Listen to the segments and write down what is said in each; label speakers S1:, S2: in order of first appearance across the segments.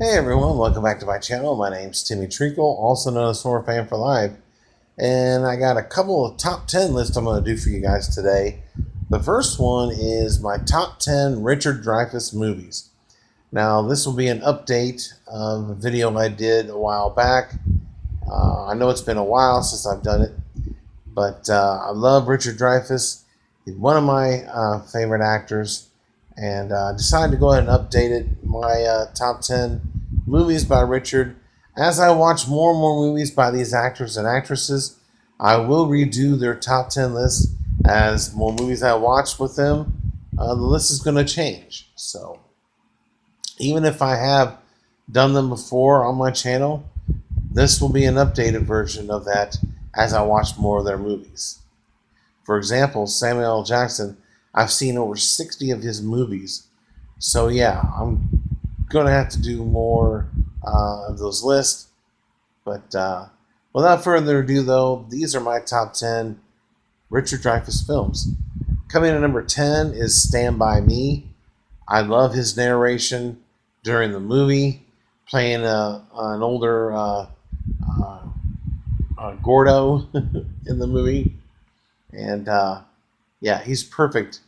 S1: Hey everyone, welcome back to my channel. My name's Timmy Treacle, also known as Horror Fan for Life, and I got a couple of top 10 lists I'm going to do for you guys today. The first one is my top 10 Richard Dreyfuss movies. Now, this will be an update of a video I did a while back. I know it's been a while since I've done it, but I love Richard Dreyfuss. He's one of my favorite actors, and I decided to go ahead and update it, my top 10 movies by Richard. As I watch more and more movies by these actors and actresses, I will redo their top 10 lists. As more movies I watch with them, the list is going to change. So, even if I have done them before on my channel, this will be an updated version of that as I watch more of their movies. For example, Samuel L. Jackson, I've seen over 60 of his movies. So yeah, I'm going to have to do more of those lists. But without further ado, though, these are my top 10 Richard Dreyfuss films. Coming in at number 10 is Stand By Me. I love his narration during the movie, playing an older Gordo in the movie. And yeah, he's perfect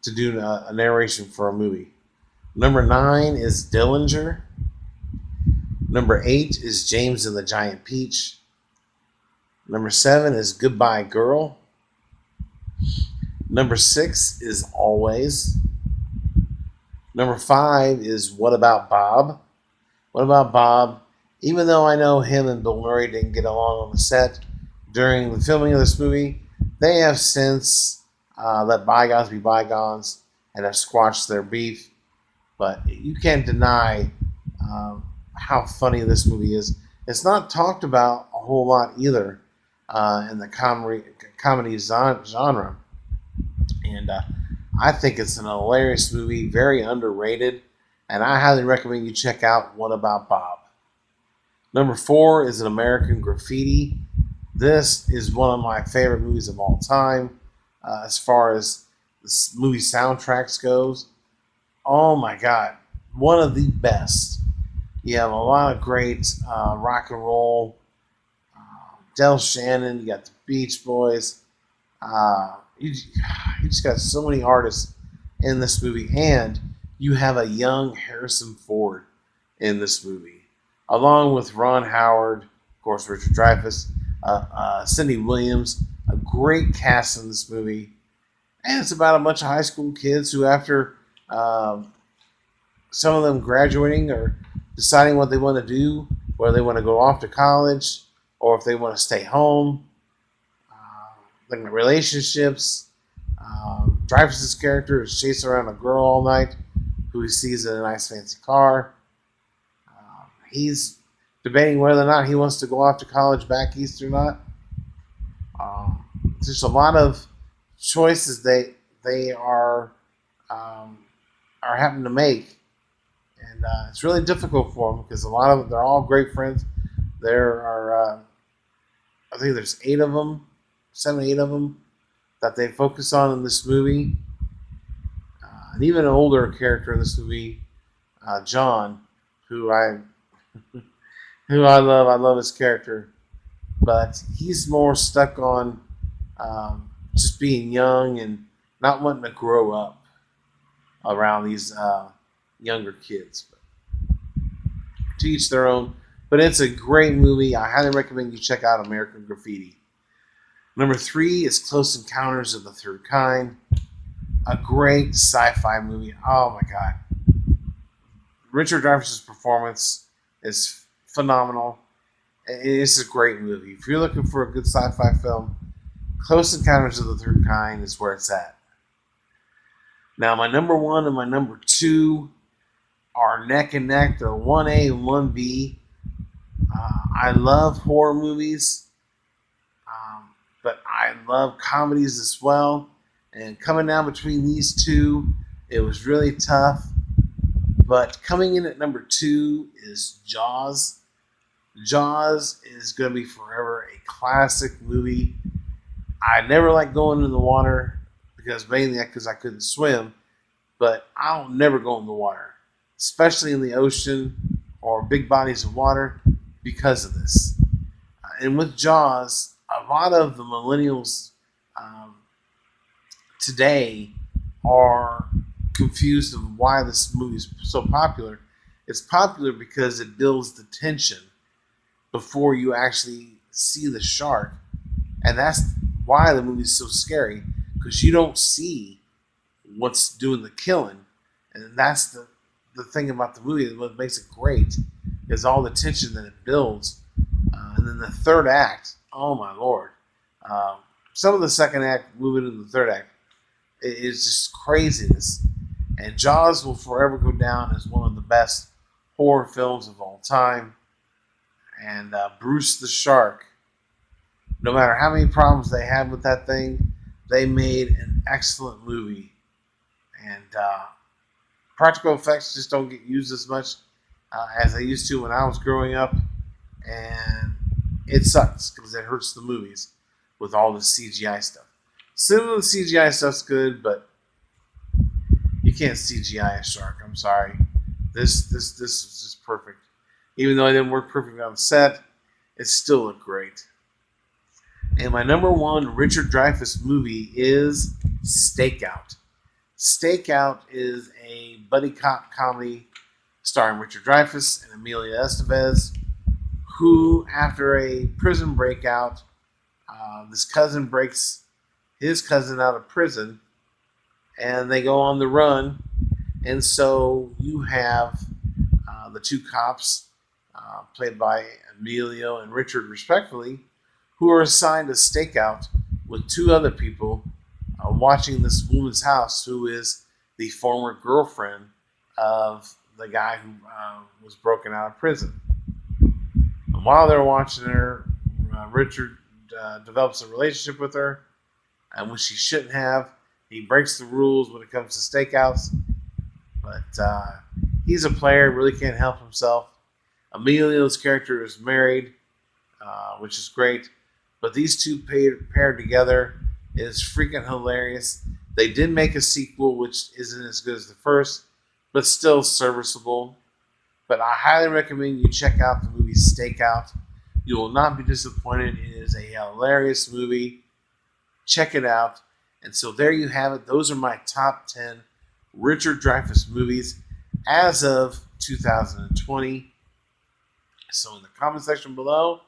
S1: to do a narration for a movie. Number 9 is Dillinger. Number 8 is James and the Giant Peach. Number 7 is Goodbye Girl. Number 6 is Always. Number 5 is What About Bob? What About Bob? Even though I know him and Bill Murray didn't get along on the set during the filming of this movie, they have since let bygones be bygones and have squashed their beef. But you can't deny how funny this movie is. It's not talked about a whole lot either in the comedy genre. And I think it's an hilarious movie, very underrated, and I highly recommend you check out What About Bob? Number 4 is An American Graffiti. This is one of my favorite movies of all time as far as the movie soundtracks goes. Oh my God, one of the best. You have a lot of great rock and roll. Del Shannon, you got the Beach Boys. You just got so many artists in this movie, and you have a young Harrison Ford in this movie, along with Ron Howard, of course, Richard Dreyfuss, Cindy Williams. A great cast in this movie, and it's about a bunch of high school kids who, after some of them graduating or deciding what they want to do, whether they want to go off to college or if they want to stay home, like relationships. Dreyfuss's character is chasing around a girl all night who he sees in a nice fancy car. He's debating whether or not he wants to go off to college back east or not. There's a lot of choices they are having to make, and it's really difficult for them because a lot of them, they're all great friends. There are I think there's 8 of them, 7, 8 of them that they focus on in this movie, and even an older character in this movie, John, who I love. I love his character, but he's more stuck on just being young and not wanting to grow up around these younger kids. But to each their own. But it's a great movie. I highly recommend you check out American Graffiti. Number 3 is Close Encounters of the Third Kind. A great sci-fi movie. Oh my God. Richard Dreyfuss's performance is phenomenal. It's a great movie. If you're looking for a good sci-fi film, Close Encounters of the Third Kind is where it's at. Now, my number 1 and my number 2 are neck and neck. They're 1A and 1B. I love horror movies, but I love comedies as well. And coming down between these two, it was really tough. But coming in at number 2 is Jaws. Jaws is going to be forever a classic movie. I never liked going in the water mainly because I couldn't swim. But I'll never go in the water, especially in the ocean. or big bodies of water because of this. And with Jaws, a lot of the millennials today are confused of why this movie is so popular. It's popular because it builds the tension before you actually see the shark, and that's why the movie's so scary, because you don't see what's doing the killing, and that's the thing about the movie. What makes it great is all the tension that it builds, and then the third act. Oh my lord! Some of the second act moving into the third act is just craziness, and Jaws will forever go down as one of the best horror films of all time. And Bruce the Shark, no matter how many problems they had with that thing, they made an excellent movie. And practical effects just don't get used as much as they used to when I was growing up. And it sucks because it hurts the movies with all the CGI stuff. Some of the CGI stuff's good, but you can't CGI a shark. I'm sorry. This was just perfect. Even though it didn't work perfectly on the set, it still looked great. And my number one Richard Dreyfuss movie is Stakeout. Stakeout is a buddy cop comedy starring Richard Dreyfuss and Emilio Estevez, who, after a prison breakout, this cousin breaks his cousin out of prison, and they go on the run. And so you have the two cops, played by Emilio and Richard respectively, who are assigned to Stakeout with two other people watching this woman's house, who is the former girlfriend of the guy who was broken out of prison. And while they're watching her, Richard develops a relationship with her, and when she shouldn't have, he breaks the rules when it comes to stakeouts. But he's a player, really can't help himself. Emilio's character is married, which is great. But these two paired together is freaking hilarious. They did make a sequel, which isn't as good as the first, but still serviceable. But I highly recommend you check out the movie Stakeout. You will not be disappointed. It is a hilarious movie. Check it out. And so there you have it. Those are my top 10 Richard Dreyfuss movies as of 2020. So in the comment section below,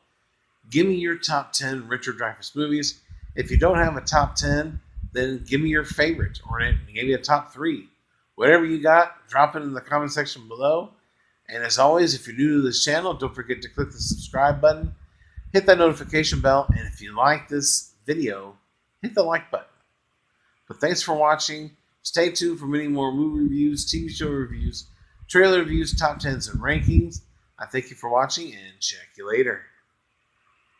S1: give me your top 10 Richard Dreyfuss movies. If you don't have a top 10, then give me your favorite, or give me a top 3. Whatever you got, drop it in the comment section below. And as always, if you're new to this channel, don't forget to click the subscribe button, hit that notification bell, and if you like this video, hit the like button. But thanks for watching. Stay tuned for many more movie reviews, TV show reviews, trailer reviews, top 10s, and rankings. I thank you for watching, and check you later.